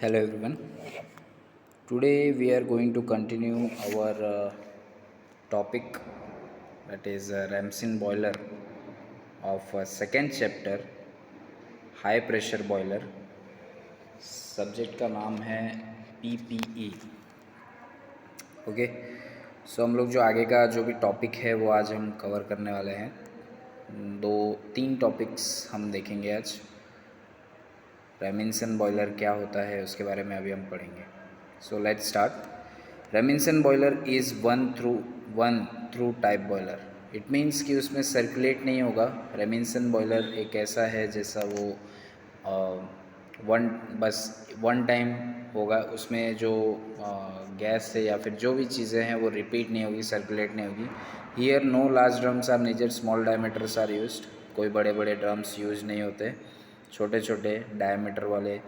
Hello everyone. Today we are going to continue our topic, that is Ramsden boiler of second chapter, high pressure boiler. Subject का नाम है PPE. Okay, सो हम लोग जो आगे का जो भी टॉपिक है वो आज हम कवर करने वाले हैं. तीन टॉपिक्स हम देखेंगे आज. रेमिन्सन बॉयलर क्या होता है उसके बारे में अभी हम पढ़ेंगे. So let's start. Ramzin boiler is one through type boiler. It means कि उसमें सर्कुलेट नहीं होगा. रेमिन्सन बॉयलर एक ऐसा है जैसा वो वन टाइम होगा. उसमें जो गैस है या फिर जो भी चीज़ें हैं वो रिपीट नहीं होगी, सर्कुलेट नहीं होगी. Here no large drums are needed, small diameters are used. कोई बड़े बड़े ड्रम्स यूज नहीं होते. छोटे छोटे डायमीटर वाले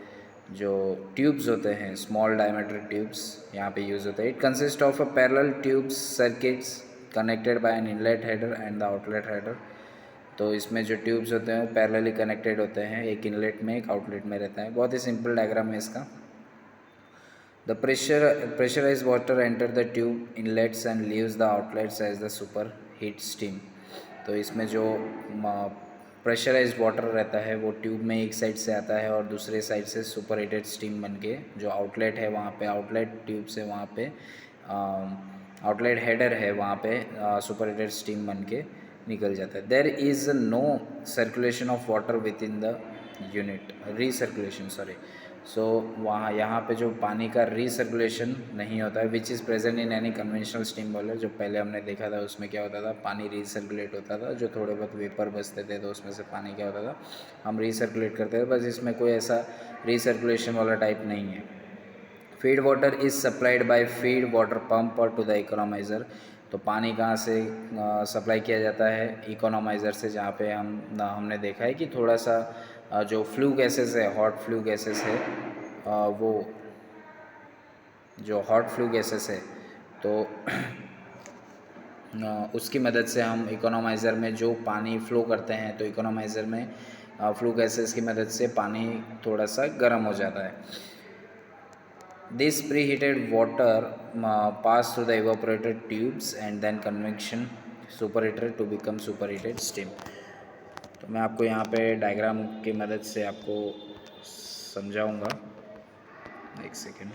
जो ट्यूब्स होते हैं, स्मॉल डायमीटर ट्यूब्स यहाँ पे यूज़ होते हैं. It consist of a parallel tubes circuits connected by an inlet header and the outlet header. तो इसमें जो ट्यूब्स होते हैं वो पैरेलली कनेक्टेड होते हैं, एक इनलेट में एक आउटलेट में रहता है. बहुत ही सिंपल डायग्राम है इसका. The pressurized water enter the tube inlets and leaves the outlets as the superheat steam. तो इसमें जो प्रेशराइज्ड वाटर रहता है वो ट्यूब में एक साइड से आता है और दूसरे साइड से सुपर हीटेड स्टीम बन के जो आउटलेट है वहाँ पे, आउटलेट ट्यूब से वहाँ पे आउटलेट हेडर है वहाँ पे सुपर हीटेड स्टीम बन के निकल जाता है. There is no circulation of water with in the unit, recirculation sorry. So वहाँ यहाँ पे जो पानी का रीसर्कुलेशन नहीं होता है, which is present in any conventional steam boiler. जो पहले हमने देखा था उसमें क्या होता था, पानी रीसर्कुलेट होता था. जो थोड़े बहुत वेपर बचते थे तो उसमें से पानी क्या होता था, हम रीसर्कुलेट करते थे. बस इसमें कोई ऐसा रीसर्कुलेशन वाला टाइप नहीं है. Feed water is supplied by feed water pump to the economiser. तो पानी कहाँ से सप्लाई किया जाता है, इकोनोमाइज़र से, जहाँ पे हमने देखा है कि थोड़ा सा जो फ्लू गैसेस है, हॉट फ्लू गैसेस है, वो जो हॉट फ्लू गैसेस है तो उसकी मदद से हम इकोनोमाइज़र में जो पानी फ़्लो करते हैं तो इकोनोमाइज़र में फ्लू गैसेस की मदद से पानी थोड़ा सा गर्म हो जाता है. This preheated water pass through the evaporated tubes and then convection superheater to become superheated steam. तो मैं आपको यहाँ पे डायग्राम की मदद से आपको समझाऊंगा. एक सेकेंड.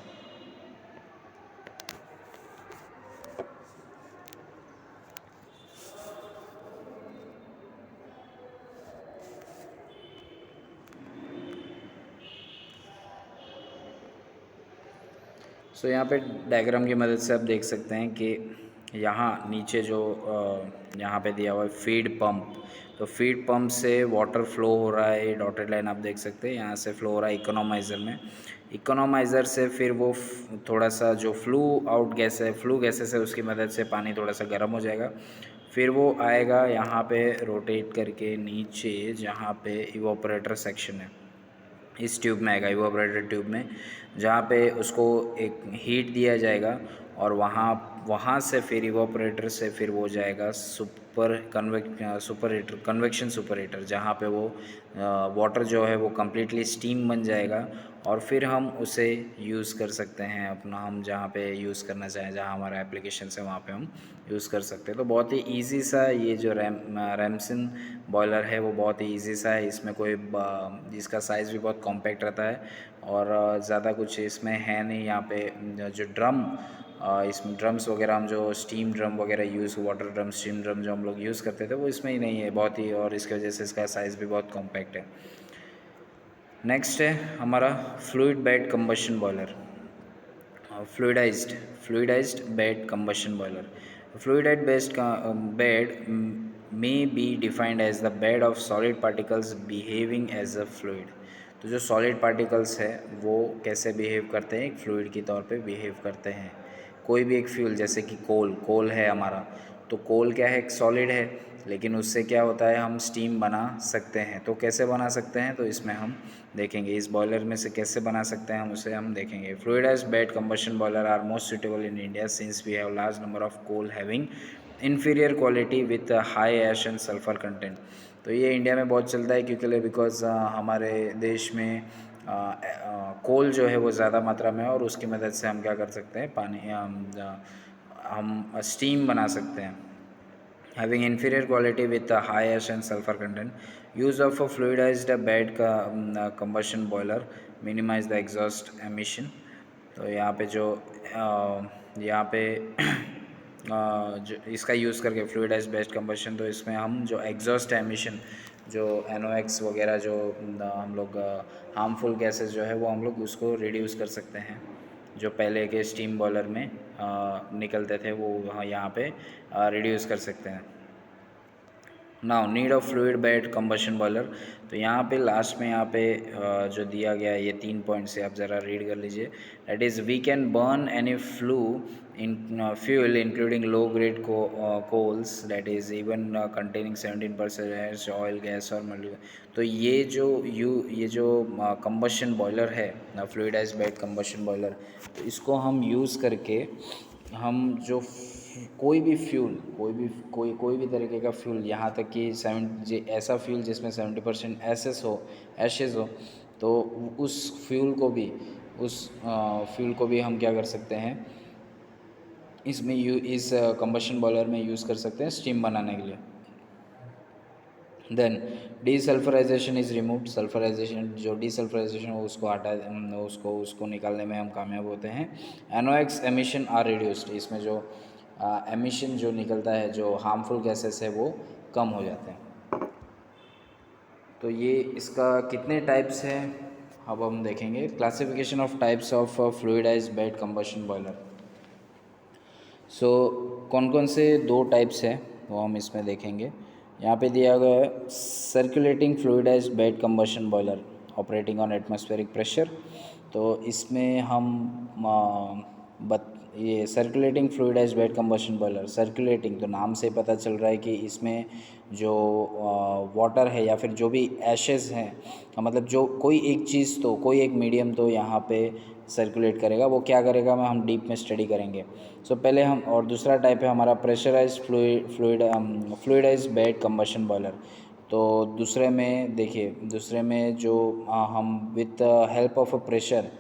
सो यहाँ पे डायग्राम की मदद से आप देख सकते हैं कि यहाँ नीचे जो यहाँ पे दिया हुआ है फीड पंप. तो फीड पंप से वाटर फ्लो हो रहा है, डॉटेड लाइन आप देख सकते हैं, यहाँ से फ्लो हो रहा है इकोनोमाइज़र में. इकोनोमाइज़र से फिर वो थोड़ा सा जो फ्लू आउट गैस है, फ्लू गैसेस है, उसकी मदद से पानी थोड़ा सा गर्म हो जाएगा. फिर वो आएगा यहाँ पे रोटेट करके नीचे, जहाँ पे इवोपरेटर सेक्शन है, इस ट्यूब में आएगा, इवोपरेटर ट्यूब में, जहाँ पे उसको एक हीट दिया जाएगा और वहाँ से फिर इवोपरेटर से फिर वो जाएगा कन्वेक्शन सुपर हीटर, जहाँ पे वो वाटर जो है वो कम्प्लीटली स्टीम बन जाएगा और फिर हम उसे यूज़ कर सकते हैं अपना, हम जहाँ पे यूज़ करना चाहें, जहाँ हमारा एप्लीकेशन है वहाँ पे हम यूज़ कर सकते हैं. तो बहुत ही इजी सा ये जो रैमसन बॉयलर है वो बहुत ही इजी सा है. इसमें कोई इसका साइज़ भी बहुत कॉम्पैक्ट रहता है और ज़्यादा कुछ इसमें है नहीं. यहाँ पे जो इसमें ड्रम्स वगैरह, हम जो स्टीम ड्रम वगैरह use, water drum, steam drum जो हम लोग यूज़ करते थे वो इसमें ही नहीं है बहुत ही, और इसकी वजह से इसका साइज़ भी बहुत कॉम्पैक्ट है. नेक्स्ट है हमारा fluid bed combustion boiler. Fluidized bed combustion boiler. Fluidized based bed may be defined as the bed of solid particles behaving as a fluid. तो जो सॉलिड पार्टिकल्स है वो कैसे बिहेव करते हैं, एक फ्लूइड के तौर पे बिहेव करते हैं. कोई भी एक फ्यूल, जैसे कि कोल है हमारा, तो कोल क्या है, एक सॉलिड है, लेकिन उससे क्या होता है, हम स्टीम बना सकते हैं. तो कैसे बना सकते हैं, तो इसमें हम देखेंगे इस बॉयलर में से कैसे बना सकते हैं, हम उसे हम देखेंगे. Fluidized bed combustion boiler are most suitable in India since we have large number of coal having inferior quality with high ash and sulphur content. तो ये इंडिया में बहुत चलता है क्योंकि बिकॉज हमारे देश में कोल जो है वो ज़्यादा मात्रा में है और उसकी मदद से हम क्या कर सकते हैं, पानी हम स्टीम बना सकते हैं। Having inferior quality with a high ash and sulfur content, use of a fluidized bed combustion boiler minimize the exhaust emission। तो यहाँ पे जो यहाँ पे जो इसका यूज़ करके फ्लूइडाइज बेस्ट कंबशन, तो इसमें हम जो एग्जॉस्ट एमिशन जो NOx वगैरह जो हम लोग हार्मफुल गैसेस जो है वो हम लोग उसको रिड्यूस कर सकते हैं, जो पहले के स्टीम बॉयलर में निकलते थे वो यहाँ पे रिड्यूस कर सकते हैं। Now need of fluid bed combustion boiler, तो यहाँ पे लास्ट में यहाँ पे जो दिया गया है ये 3 पॉइंट से आप ज़रा रीड कर लीजिए। That is we can burn any flue in fuel including low grade coals that is even containing 17% oil gas और मल्टी। तो ये जो कंबशन बॉयलर है फ्लूइडाइज बेड कंबशन बॉयलर, तो इसको हम यूज़ करके हम जो कोई भी फ्यूल कोई भी तरीके का फ्यूल, यहाँ तक कि ऐसा फ्यूल जिसमें 70% एशेज़ हो, तो उस फ्यूल को भी हम क्या कर सकते हैं, इस कंबशन बॉयलर में यूज़ कर सकते हैं स्टीम बनाने के लिए। Then desulphurisation is removed, sulphurisation जो डीसल्फराइजेशन हो उसको निकालने में हम कामयाब होते हैं। NOx एमिशन आर रिड्यूस्ड, इसमें जो एमिशन जो निकलता है, जो हार्मफुल गैसेस है वो कम हो जाते हैं। तो ये इसका कितने टाइप्स हैं अब हम देखेंगे। Classification of types of fluidized bed combustion boiler. So कौन कौन से 2 टाइप्स हैं वो हम इसमें देखेंगे। यहाँ पे दिया गया है circulating fluidized bed combustion boiler operating on atmospheric pressure. तो इसमें हम ये circulating fluidized bed combustion boiler, circulating तो नाम से पता चल रहा है कि इसमें जो वाटर है या फिर जो भी एशेज़ हैं, मतलब जो कोई एक मीडियम तो यहाँ पे सर्कुलेट करेगा। वो क्या करेगा मैं हम डीप में स्टडी करेंगे। सो पहले हम, और दूसरा टाइप है हमारा pressurised fluidized bed combustion boiler. तो दूसरे में जो हम with help of a pressure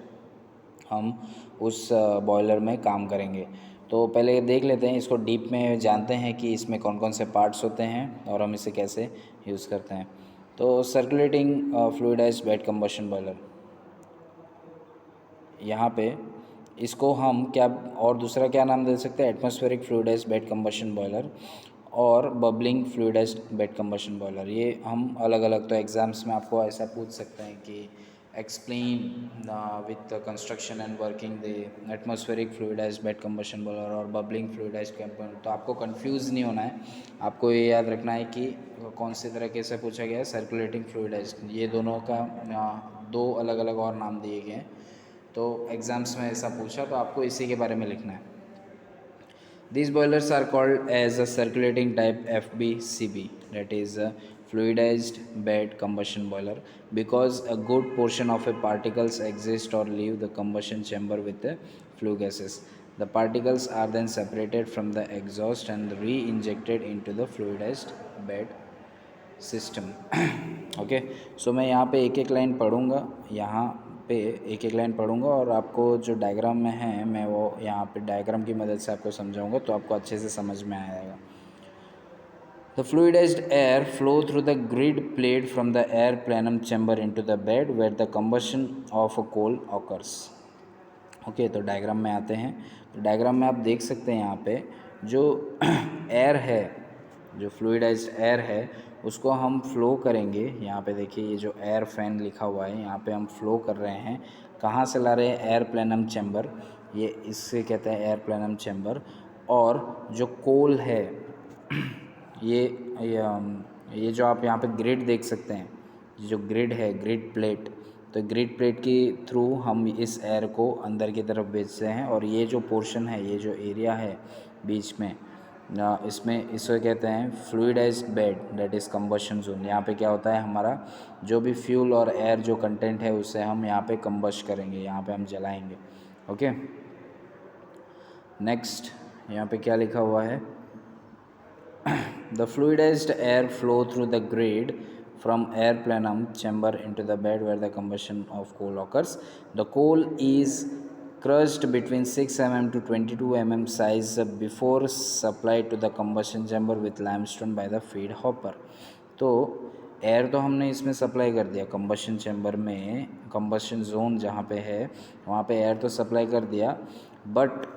हम उस बॉयलर में काम करेंगे। तो पहले देख लेते हैं इसको, डीप में जानते हैं कि इसमें कौन कौन से पार्ट्स होते हैं और हम इसे कैसे यूज़ करते हैं। तो circulating fluidized bed combustion boiler, यहाँ पे इसको हम क्या और दूसरा क्या नाम दे सकते हैं, atmospheric fluidized bed combustion boiler और bubbling fluidised bed combustion boiler. ये हम अलग अलग, तो एग्ज़ाम्स में आपको ऐसा पूछ सकते हैं कि explain with construction and working the atmospheric fluidized bed combustion boiler और बबलिंग फ्लूइडाइज्ड कंबशन। तो आपको कंफ्यूज नहीं होना है, आपको ये याद रखना है कि कौन से तरीके से पूछा गया है। सर्कुलेटिंग फ्लूइडाइज्ड, ये दोनों का 2 अलग अलग और नाम दिए गए हैं, तो एग्ज़ाम्स में ऐसा पूछा तो आपको इसी के बारे में लिखना है। These boilers are called as a circulating type FBCB, that is a fluidized bed combustion boiler, because a good portion of a particles exist or leave the combustion chamber with the flue gases. The particles are then separated from the exhaust and re-injected into the fluidized bed system. Okay, so मैं यहाँ पे एक एक line पढ़ूँगा, यहाँ पे एक एक line पढ़ूँगा और आपको जो डायग्राम में है मैं वो यहाँ पे डायग्राम की मदद से आपको समझाऊँगा, तो आपको अच्छे से समझ में आएगा। The fluidized air flow through the grid plate from the air plenum chamber into the bed where the combustion of a coal occurs। Okay, तो डायग्राम में आते हैं। तो डायग्राम में आप देख सकते हैं यहाँ पे जो एयर है, जो फ्लूइडाइज्ड एयर है उसको हम फ्लो करेंगे। यहाँ पे देखिए ये जो एयर फैन लिखा हुआ है, यहाँ पे हम फ्लो कर रहे हैं। कहाँ से ला रहे हैं? एयर प्लेनम चैम्बर, ये इससे कहते हैं एयर प्लेनम चैम्बर। और जो कोल है ये ये जो आप यहाँ पे ग्रिड देख सकते हैं, जो ग्रिड है, ग्रिड प्लेट, तो ग्रिड प्लेट के थ्रू हम इस एयर को अंदर की तरफ भेजते हैं। और ये जो पोर्शन है, ये जो एरिया है बीच में, इसमें इसे कहते हैं fluidized bed, that is combustion zone. यहाँ पे क्या होता है, हमारा जो भी फ्यूल और एयर जो कंटेंट है उसे हम यहाँ पे कंबस्ट करेंगे, यहाँ पे हम जलाएंगे। ओके, नेक्स्ट यहाँ पे क्या लिखा हुआ है, the fluidized air flow through the grid from air plenum chamber into the bed where the combustion of coal occurs. The coal is crushed between 6 mm to 22 mm size before supplied to the combustion chamber with limestone by the feed hopper. तो air तो हमने इसमें supply कर दिया combustion chamber में, combustion zone जहाँ पे है वहाँ पे एयर तो सप्लाई कर दिया, बट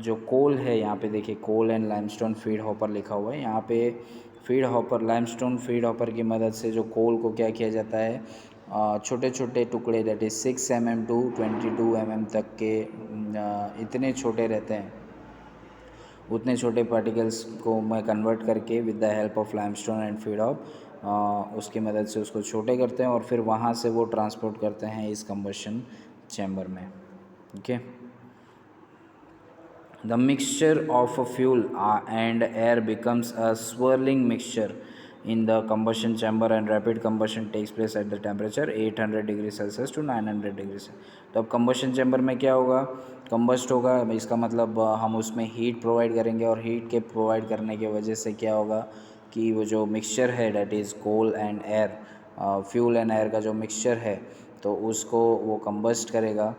जो कोल है यहाँ पे देखिए कोल एंड लाइमस्टोन फीड हॉपर लिखा हुआ है। यहाँ पे feed hopper, limestone feed hopper की मदद से जो कोल को क्या किया जाता है, छोटे छोटे टुकड़े that is 6 mm to 22 mm तक के इतने छोटे रहते हैं, उतने छोटे पार्टिकल्स को मैं कन्वर्ट करके with the help of limestone and feed hop उसकी मदद से उसको छोटे करते हैं और फिर वहाँ से वो ट्रांसपोर्ट करते हैं इस कंबशन चैम्बर में। Okay, the mixture of fuel and air becomes a swirling mixture in the combustion chamber and rapid combustion takes place at the temperature 800 degree Celsius to 900 degree से। तो अब combustion chamber में क्या होगा, combust होगा, इसका मतलब हम उसमें हीट प्रोवाइड करेंगे और हीट के प्रोवाइड करने की वजह से क्या होगा कि वो जो मिक्सचर है that is coal and air, fuel and air का जो मिक्सचर है तो उसको वो कंबस्ट करेगा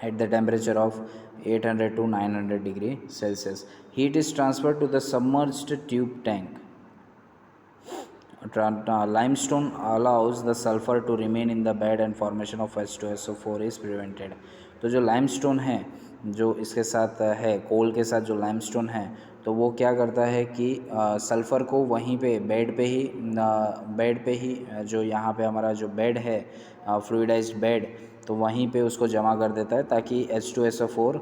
at the temperature of 800 to 900 degree Celsius. Heat is transferred to the submerged tube tank. Limestone allows the sulfur to remain in the bed and formation of H2SO4 is prevented. तो जो limestone है जो इसके साथ है, कोल के साथ जो लाइमस्टोन है, तो वो क्या करता है कि सल्फ़र को वहीं पे बेड पे ही जो यहाँ पे हमारा जो बेड है फ्लूइडाइज्ड बेड, तो वहीं पे उसको जमा कर देता है ताकि H2SO4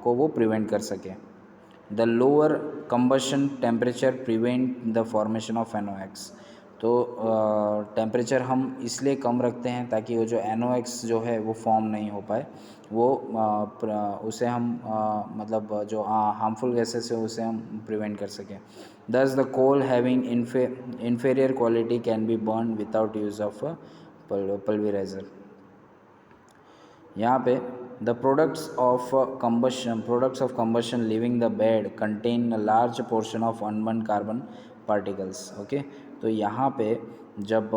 को वो प्रिवेंट कर सके। The lower combustion temperature prevent the formation of NOx। तो टेम्परेचर हम इसलिए कम रखते हैं ताकि वो जो NOx जो है वो फॉर्म नहीं हो पाए, वो उसे हम मतलब जो हार्मफुल गैसेस है उसे हम प्रिवेंट कर सकें। Thus the coal having inferior quality can be burn without use of pulverizer. यहाँ पे the products of combustion living the bed contain a large portion of unburnt carbon particles. Okay, तो यहाँ पे जब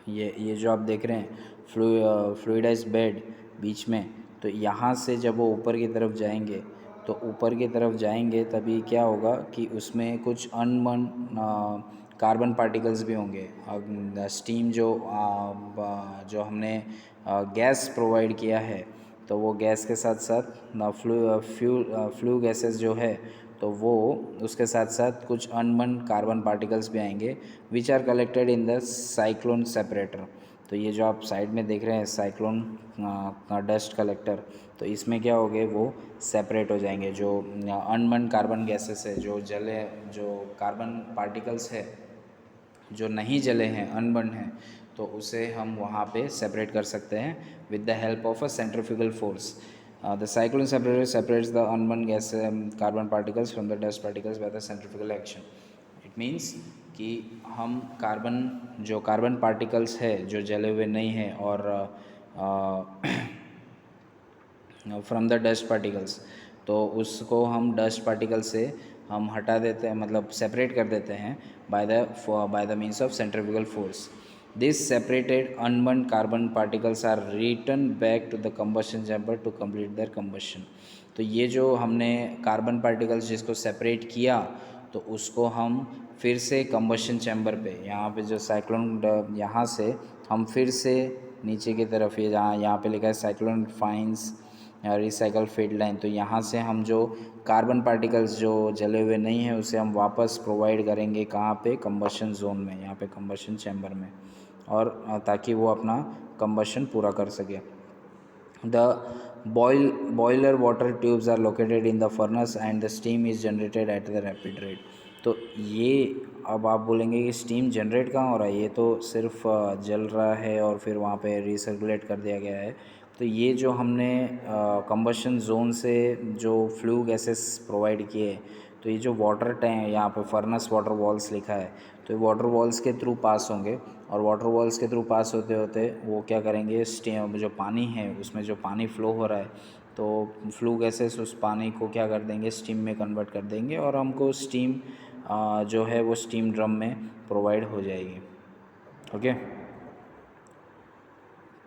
ये जो आप देख रहे हैं फ्लूइडाइज बेड बीच में, तो यहाँ से जब वो ऊपर की तरफ जाएंगे तो ऊपर की तरफ जाएंगे तभी क्या होगा कि उसमें कुछ अनबर्न कार्बन पार्टिकल्स भी होंगे। स्टीम जो हमने गैस प्रोवाइड किया है तो वो गैस के साथ साथ फ्लू गैसेस जो है तो वो उसके साथ साथ कुछ अनबर्न कार्बन पार्टिकल्स भी आएंगे which are collected in the cyclone separator. तो ये जो आप साइड में देख रहे हैं साइक्लोन डस्ट कलेक्टर, तो इसमें क्या होंगे वो सेपरेट हो जाएंगे। जो अनबर्न कार्बन गैसेस है, जो कार्बन पार्टिकल्स है जो नहीं जले हैं, अनबर्न हैं, तो उसे हम वहाँ पे सेपरेट कर सकते हैं with the help of a centrifugal force. The cyclone separator separates the unburn gas carbon particles from the dust particles by the centrifugal action. It means कि हम जो कार्बन पार्टिकल्स है जो जले हुए नहीं हैं और फ्रॉम द डस्ट पार्टिकल्स, तो उसको हम डस्ट पार्टिकल से हम हटा देते हैं, मतलब सेपरेट कर देते हैं by the means of centrifugal force. This separated unburnt carbon particles are return back to the combustion chamber to complete their combustion. तो ये जो हमने कार्बन पार्टिकल्स जिसको सेपरेट किया तो उसको हम फिर से कंबशन चैम्बर पे, यहाँ पे जो साइक्लोन यहाँ से हम फिर से नीचे की तरफ ये यहाँ पे लिखा है साइक्लोन फाइंस रिसाइकल फीड लाइन, तो यहाँ से हम जो कार्बन पार्टिकल्स जो जले हुए नहीं हैं उसे हम वापस प्रोवाइड करेंगे कहाँ पे, कंबशन जोन में, यहाँ पे कंबशन चैम्बर में, और ताकि वो अपना कंबशन पूरा कर सके। The boiler water tubes are located in the furnace and the steam is generated at the rapid rate। तो ये अब आप बोलेंगे कि स्टीम जनरेट कहाँ हो रहा है, ये तो सिर्फ जल रहा है और फिर वहाँ पे रिसर्कुलेट कर दिया गया है। तो ये जो हमने कंबशन जोन से जो फ्लू गैसेस प्रोवाइड किए, तो ये जो वाटर टैंक यहाँ पे फर्नेस वाटर वॉल्स लिखा है, तो ये वाटर वॉल्स के थ्रू पास होंगे और वाटर वॉल्स के थ्रू पास होते होते वो क्या करेंगे, स्टीम जो पानी है उसमें जो पानी फ़्लो हो रहा है तो फ्लू गैसेस उस पानी को क्या कर देंगे, स्टीम में कन्वर्ट कर देंगे और हमको स्टीम जो है वो स्टीम ड्रम में प्रोवाइड हो जाएगी। ओके,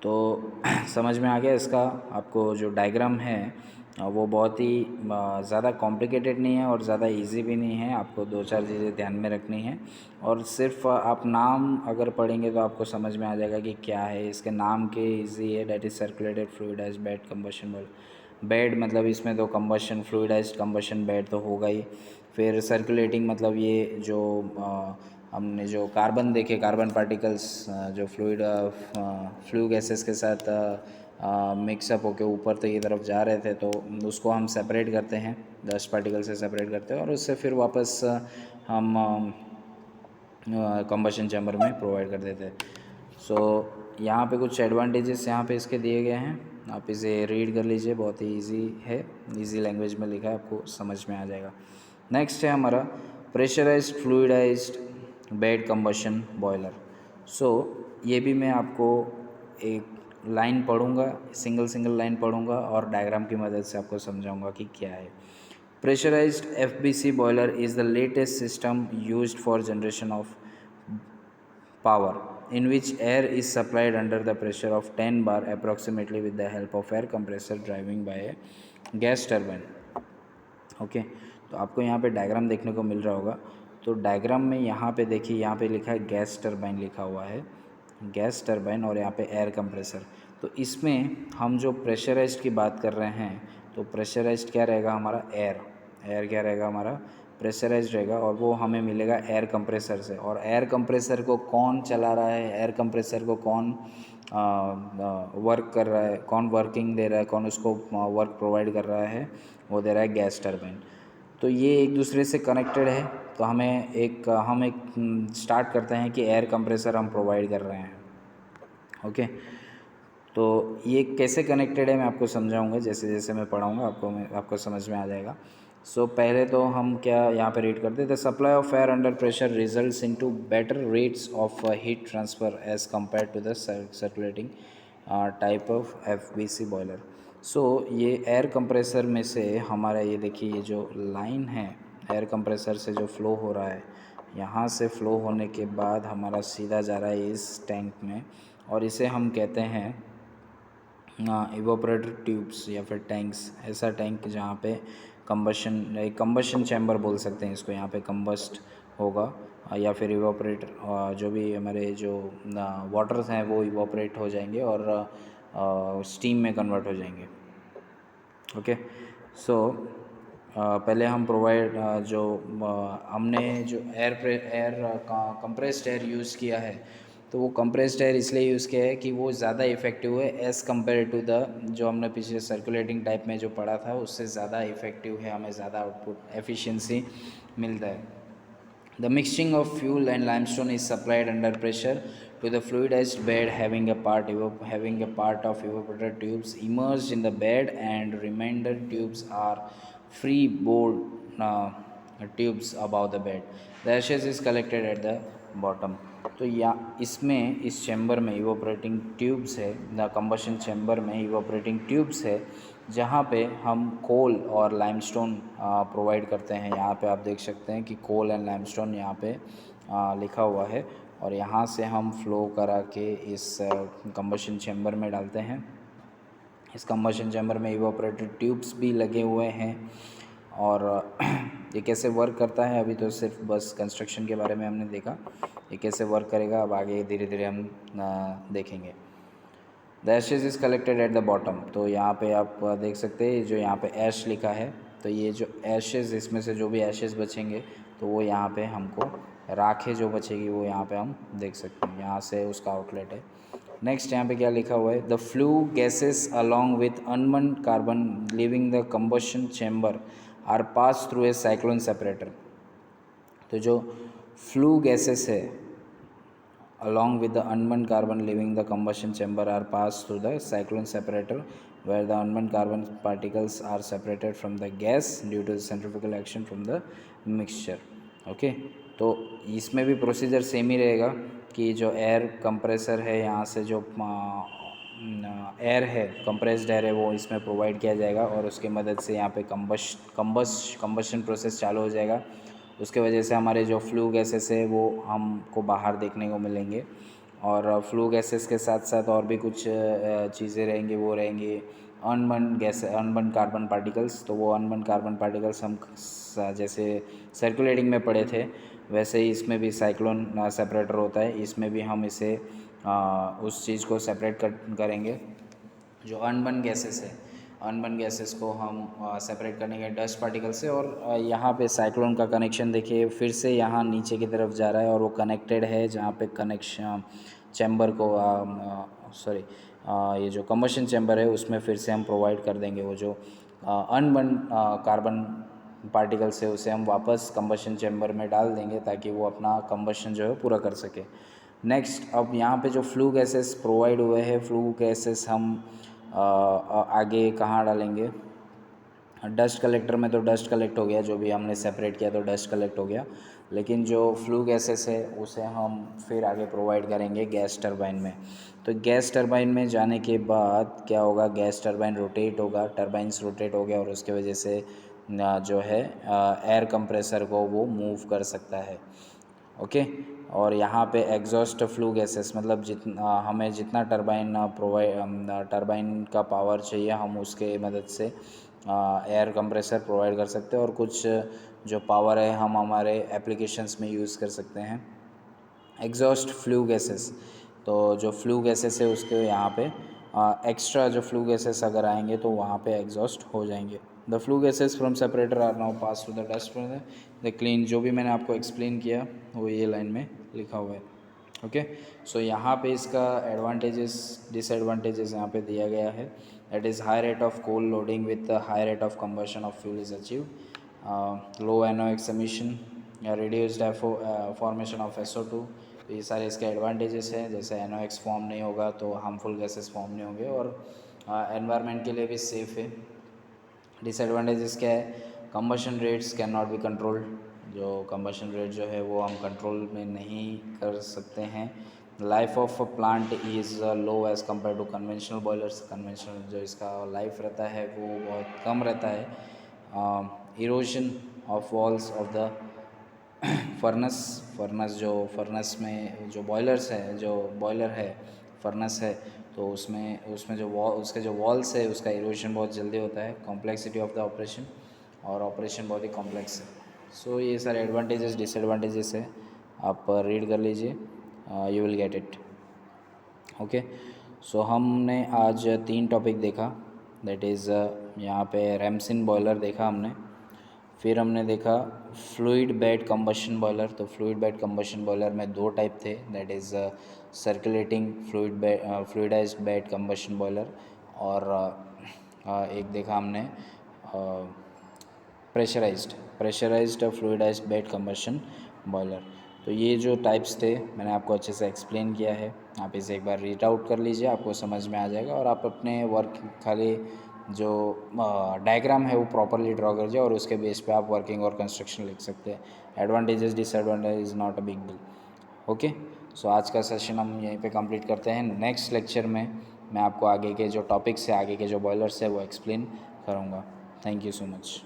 तो समझ में आ गया इसका। आपको जो डायग्राम है वो बहुत ही ज़्यादा कॉम्प्लिकेटेड नहीं है और ज़्यादा इजी भी नहीं है। आपको दो चार चीज़ें ध्यान में रखनी है और सिर्फ आप नाम अगर पढ़ेंगे तो आपको समझ में आ जाएगा कि क्या है। इसके नाम के इजी है, that is circulated fluidized bed combustion boiler. Bed मतलब इसमें तो कंबशन, फ्लूइडाइज्ड कंबशन बेड तो होगा ही। फिर सर्कुलेटिंग मतलब ये जो हमने जो कार्बन देखे, कार्बन पार्टिकल्स जो फ्लू गैसेस के साथ मिक्सअप होके ऊपर तक की तरफ जा रहे थे, तो उसको हम सेपरेट करते हैं, डस्ट पार्टिकल से सेपरेट करते हैं और उससे फिर वापस हम कंबशन चैम्बर में प्रोवाइड कर देते हैं। सो यहाँ पे कुछ एडवांटेजेस यहाँ पे इसके दिए गए हैं, आप इसे रीड कर लीजिए, बहुत ही इजी है, इजी लैंग्वेज में लिखा है, आपको समझ में आ जाएगा। नेक्स्ट है हमारा pressurised fluidized bed combustion boiler. So ये भी मैं आपको एक लाइन पढ़ूंगा, सिंगल लाइन पढ़ूंगा और डायग्राम की मदद से आपको समझाऊंगा कि क्या है। Pressurized FBC boiler is the latest system used for generation of power in which air is supplied under the pressure of 10 bar approximately with the help of air compressor driving by a gas turbine। Okay, तो आपको यहाँ पे diagram देखने को मिल रहा होगा। तो diagram में यहाँ पे देखिए, यहाँ पे लिखा है गैस टरबाइन लिखा हुआ है, गैस टरबाइन, और यहाँ पे एयर कंप्रेसर। तो इसमें हम जो प्रेशराइज्ड की बात कर रहे हैं, तो प्रेशराइज्ड क्या रहेगा हमारा, एयर क्या रहेगा हमारा, प्रेशराइज्ड रहेगा, और वो हमें मिलेगा एयर कंप्रेसर से। और एयर कंप्रेसर को कौन चला रहा है, एयर कंप्रेसर को कौन वर्क कर रहा है, कौन वर्किंग दे रहा है, कौन उसको वर्क प्रोवाइड कर रहा है, वो दे रहा है गैस टरबाइन। तो ये एक दूसरे से कनेक्टेड है। तो हम एक स्टार्ट करते हैं कि एयर कंप्रेसर हम प्रोवाइड कर रहे हैं। ओके, तो ये कैसे कनेक्टेड है मैं आपको समझाऊंगा, जैसे जैसे मैं पढ़ाऊंगा आपको समझ में आ जाएगा। सो पहले तो हम क्या यहाँ पे रीड करते हैं, the supply of air under pressure results into better rates of heat transfer as compare to the circulating type of FBC boiler. So ये एयर कंप्रेसर में से हमारा, ये देखिए ये जो लाइन है एयर कंप्रेसर से जो फ्लो हो रहा है, यहाँ से फ्लो होने के बाद हमारा सीधा जा रहा है इस टैंक में, और इसे हम कहते हैं इवोपरेटर ट्यूब्स या फिर टैंक्स। ऐसा टैंक जहाँ पे कंबशन चैम्बर बोल सकते हैं इसको, यहाँ पे कंबस्ट होगा, या फिर इवोपरेट, जो भी हमारे जो वाटर्स हैं वो इवोपरेट हो जाएंगे और स्टीम में कन्वर्ट हो जाएंगे। ओके, सो पहले हम प्रोवाइड जो हमने जो एयर कंप्रेस्ड एयर यूज़ किया है, तो वो कंप्रेस्ड एयर इसलिए यूज़ किया है कि वो ज़्यादा इफ़ेक्टिव है एज़ कम्पेयर टू द जो हमने पिछले सर्कुलेटिंग टाइप में जो पढ़ा था, उससे ज़्यादा इफ़ेक्टिव है, हमें ज़्यादा आउटपुट एफिशिएंसी मिलता है। The mixing of fuel and limestone is supplied under pressure to the fluidized bed having a part of evaporator tubes immersed in the bed, and remainder tubes are free bore tubes above the bed. The ashes is collected at the bottom। तो या इसमें इस chamber में evaporating tubes है, the combustion chamber में evaporating tubes है, जहाँ पे हम कोल और लाइमस्टोन प्रोवाइड करते हैं। यहाँ पे आप देख सकते हैं कि कोल एंड लाइमस्टोन यहाँ पे लिखा हुआ है, और यहाँ से हम फ्लो करा के इस कंबशन चैम्बर में डालते हैं। इस कंबशन चैम्बर में इवोपरेटेड ट्यूब्स भी लगे हुए हैं। और ये कैसे वर्क करता है, अभी तो सिर्फ बस कंस्ट्रक्शन के बारे में हमने देखा, ये कैसे वर्क करेगा अब आगे धीरे धीरे हम देखेंगे। The Ashes is collected at the bottom. तो यहाँ पे आप देख सकते हैं जो यहाँ पे ऐश लिखा है, तो ये जो ऐशेज़, इसमें से जो भी ऐशेज़ बचेंगे तो वो यहाँ पे हमको राखें जो बचेगी वो यहाँ पे हम देख सकते हैं, यहाँ से उसका आउटलेट है। नेक्स्ट यहाँ पे क्या लिखा हुआ है, the flue gases along with unburnt carbon living the combustion chamber are pass through a cyclone separator. तो जो फ्लू गैसेस है along with the unburned carbon leaving the combustion chamber are passed through the cyclone separator, where the unburned carbon particles are separated from the gas due to the centrifugal action from the mixture। Okay, तो इसमें भी procedure same ही रहेगा कि जो air compressor है, यहाँ से जो एयर है, कंप्रेस्ड एयर है, वो इसमें प्रोवाइड किया जाएगा और उसकी मदद से यहाँ पे कंबशन प्रोसेस चालू हो जाएगा। उसके वजह से हमारे जो फ्लू गैसेस है वो हमको बाहर देखने को मिलेंगे। और फ्लू गैसेस के साथ साथ और भी कुछ चीज़ें रहेंगी, वो रहेंगी अनबर्न कार्बन पार्टिकल्स। तो वो अनबर्न कार्बन पार्टिकल्स हम जैसे सर्कुलेटिंग में पढ़े थे वैसे ही इसमें भी साइक्लोन सेपरेटर होता है, इसमें भी हम इसे उस चीज़ को सेपरेट करेंगे जो अनबर्न गैसेस है। अनबर्न गैसेस को हम सेपरेट करने के डस्ट पार्टिकल से। और यहाँ पे साइक्लोन का कनेक्शन देखिए फिर से यहाँ नीचे की तरफ जा रहा है और वो कनेक्टेड है जहाँ पे कनेक्शन चैम्बर को सॉरी ये जो कंबशन चैम्बर है उसमें फिर से हम प्रोवाइड कर देंगे वो जो अनबर्न कार्बन पार्टिकल्स है उसे हम वापस कंबशन चैम्बर में डाल देंगे ताकि वो अपना कंबशन जो है पूरा कर सके। नेक्स्ट, अब यहाँ पे जो फ्लू गैसेस प्रोवाइड हुए हैं, फ्लू गैसेस हम आगे कहाँ डालेंगे? डस्ट कलेक्टर में तो डस्ट कलेक्ट हो गया, जो भी हमने सेपरेट किया तो डस्ट कलेक्ट हो गया। लेकिन जो फ्लू गैसेस है उसे हम फिर आगे प्रोवाइड करेंगे गैस टरबाइन में। तो गैस टरबाइन में जाने के बाद क्या होगा, गैस टरबाइन रोटेट होगा, टरबाइंस रोटेट हो गया और उसके वजह से जो है एयर कंप्रेसर को वो मूव कर सकता है। ओके। और यहाँ पे एग्जॉस्ट फ्लू गैसेस मतलब जितना हमें जितना टरबाइन का पावर चाहिए हम उसके मदद से एयर कंप्रेसर प्रोवाइड कर सकते हैं। और कुछ जो पावर है हम हमारे एप्लीकेशंस में यूज़ कर सकते हैं। एग्जॉस्ट फ्लू गैसेस, तो जो फ्लू गैसेस है उसके यहाँ पे एक्स्ट्रा जो फ्लू गैसेस अगर आएंगे तो वहाँ पे एग्जॉस्ट हो जाएंगे। The flue gases from separator are now pass to the dust the clean. जो भी मैंने आपको एक्सप्लेन किया वो ये लाइन में लिखा हुआ है। ओके। सो यहाँ पे इसका एडवांटेजेस डिसएडवांटेजेस यहाँ पे दिया गया है। That is high rate of coal loading with high rate of combustion of fuel is achieve, low NOx emission या रिड्यूस्ड फॉर्मेशन ऑफ SO2। तो ये सारे इसके एडवांटेजेस हैं। जैसे NOx फॉर्म नहीं होगा तो हार्मफुल गैसेस फॉर्म नहीं होंगे और एनवायरनमेंट के लिए भी सेफ़ है। डिसएडवांटेजेस क्या है? Combustion rates can not be controlled. जो कंबशन रेट जो है वो हम कंट्रोल में नहीं कर सकते हैं। Life of plant is low as compare to conventional boilers. Conventional जो इसका लाइफ रहता है वो बहुत कम रहता है। Erosion of walls of the furnace जो फर्नस में जो बॉयलर्स है, जो बॉयलर है फर्नस है, तो उसमें जो उसके जो वॉल्स है उसका इरोजन बहुत जल्दी होता है। कॉम्प्लेक्सिटी ऑफ द ऑपरेशन, और ऑपरेशन बहुत ही कॉम्प्लेक्स है। सो ये सारे एडवांटेजेस डिसएडवांटेजेस है, आप रीड कर लीजिए, you will get it. Okay. So हमने आज 3 टॉपिक देखा। दैट इज़ यहाँ पे रैमसन बॉयलर देखा हमने, फिर हमने देखा फ्लूइड बेड कंबशन बॉयलर। तो फ्लूइड बेड कंबशन बॉयलर में 2 टाइप थे, that is circulating fluidized bed combustion boiler, और एक देखा हमने pressurized fluidized bed combustion boiler. तो ये जो टाइप्स थे मैंने आपको अच्छे से एक्सप्लेन किया है। आप इसे एक बार रीड आउट कर लीजिए, आपको समझ में आ जाएगा और आप अपने वर्क खाली जो डायग्राम है वो प्रॉपरली ड्रॉ कर लीजिए और उसके बेस पे आप वर्किंग और कंस्ट्रक्शन लिख सकते हैं। Advantages disadvantage is not a big deal. Okay. So आज का सेशन हम यहीं पे कंप्लीट करते हैं। नेक्स्ट लेक्चर में मैं आपको आगे के जो टॉपिक्स है, आगे के जो बॉयलर्स है वो एक्सप्लेन करूँगा। Thank you so much.